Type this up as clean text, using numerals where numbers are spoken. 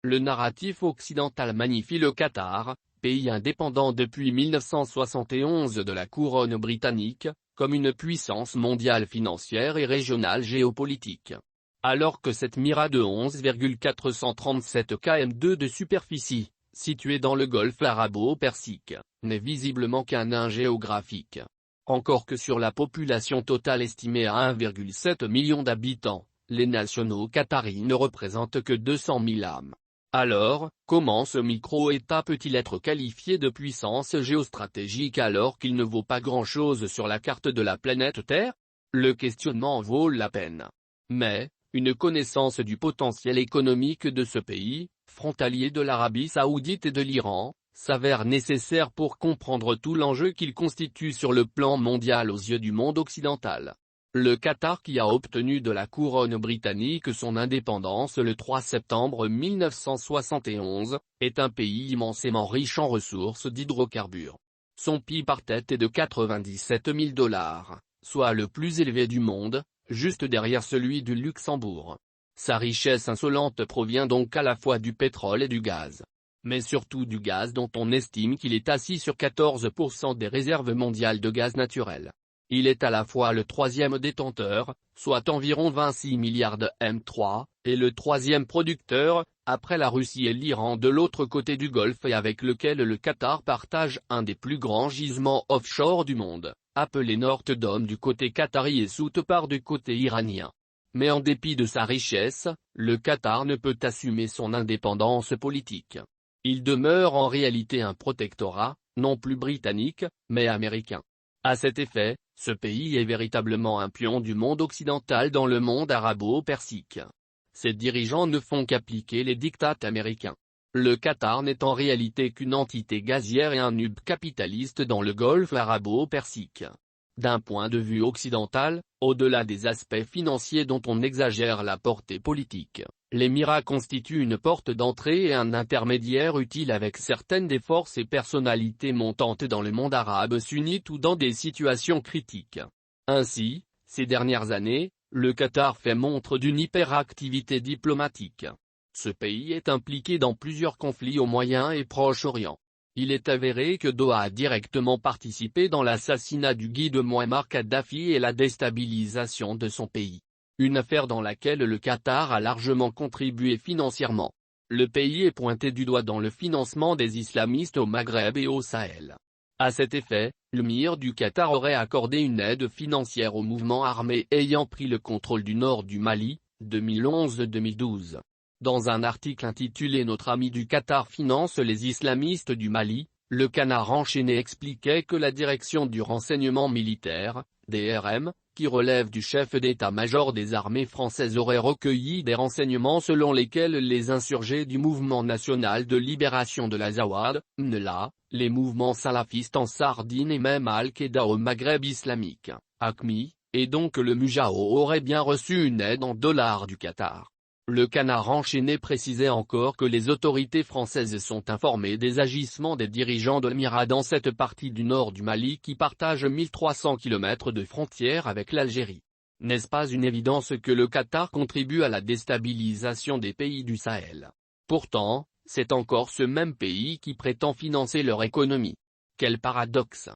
Le narratif occidental magnifie le Qatar, pays indépendant depuis 1971 de la couronne britannique, comme une puissance mondiale financière et régionale géopolitique. Alors que cette mira de 11,437 km2 de superficie, située dans le golfe arabo-persique, n'est visiblement qu'un nain géographique. Encore que sur la population totale estimée à 1,7 million d'habitants, les nationaux qataris ne représentent que 200 000 âmes. Alors, comment ce micro-État peut-il être qualifié de puissance géostratégique alors qu'il ne vaut pas grand-chose sur la carte de la planète Terre? Le questionnement vaut la peine. Mais, une connaissance du potentiel économique de ce pays, frontalier de l'Arabie Saoudite et de l'Iran, s'avère nécessaire pour comprendre tout l'enjeu qu'il constitue sur le plan mondial aux yeux du monde occidental. Le Qatar, qui a obtenu de la couronne britannique son indépendance le 3 septembre 1971, est un pays immensément riche en ressources d'hydrocarbures. Son PIB par tête est de 97 000 $, soit le plus élevé du monde, juste derrière celui du Luxembourg. Sa richesse insolente provient donc à la fois du pétrole et du gaz. Mais surtout du gaz dont on estime qu'il est assis sur 14% des réserves mondiales de gaz naturel. Il est à la fois le troisième détenteur, soit environ 26 milliards de M3, et le troisième producteur, après la Russie et l'Iran de l'autre côté du Golfe et avec lequel le Qatar partage un des plus grands gisements offshore du monde, appelé North Dome du côté qatari et Soutpar du côté iranien. Mais en dépit de sa richesse, le Qatar ne peut assumer son indépendance politique. Il demeure en réalité un protectorat, non plus britannique, mais américain. À cet effet, ce pays est véritablement un pion du monde occidental dans le monde arabo-persique. Ses dirigeants ne font qu'appliquer les diktats américains. Le Qatar n'est en réalité qu'une entité gazière et un hub capitaliste dans le golfe arabo-persique. D'un point de vue occidental, au-delà des aspects financiers dont on exagère la portée politique, l'émirat constitue une porte d'entrée et un intermédiaire utile avec certaines des forces et personnalités montantes dans le monde arabe sunnite ou dans des situations critiques. Ainsi, ces dernières années, le Qatar fait montre d'une hyperactivité diplomatique. Ce pays est impliqué dans plusieurs conflits au Moyen et Proche-Orient. Il est avéré que Doha a directement participé dans l'assassinat du guide Mouammar Kadhafi et la déstabilisation de son pays. Une affaire dans laquelle le Qatar a largement contribué financièrement. Le pays est pointé du doigt dans le financement des islamistes au Maghreb et au Sahel. À cet effet, l'émir du Qatar aurait accordé une aide financière au mouvement armé ayant pris le contrôle du nord du Mali, 2011-2012. Dans un article intitulé « Notre ami du Qatar finance les islamistes du Mali », le Canard enchaîné expliquait que la direction du renseignement militaire, DRM, qui relève du chef d'état-major des armées françaises aurait recueilli des renseignements selon lesquels les insurgés du mouvement national de libération de l'Azawad, MNLA, les mouvements salafistes en Sardine et même Al-Qaïda au Maghreb islamique, AQMI, et donc le Mujao auraient bien reçu une aide en dollars du Qatar. Le Canard enchaîné précisait encore que les autorités françaises sont informées des agissements des dirigeants de l'émirat dans cette partie du nord du Mali qui partage 1300 km de frontière avec l'Algérie. N'est-ce pas une évidence que le Qatar contribue à la déstabilisation des pays du Sahel? Pourtant, c'est encore ce même pays qui prétend financer leur économie. Quel paradoxe!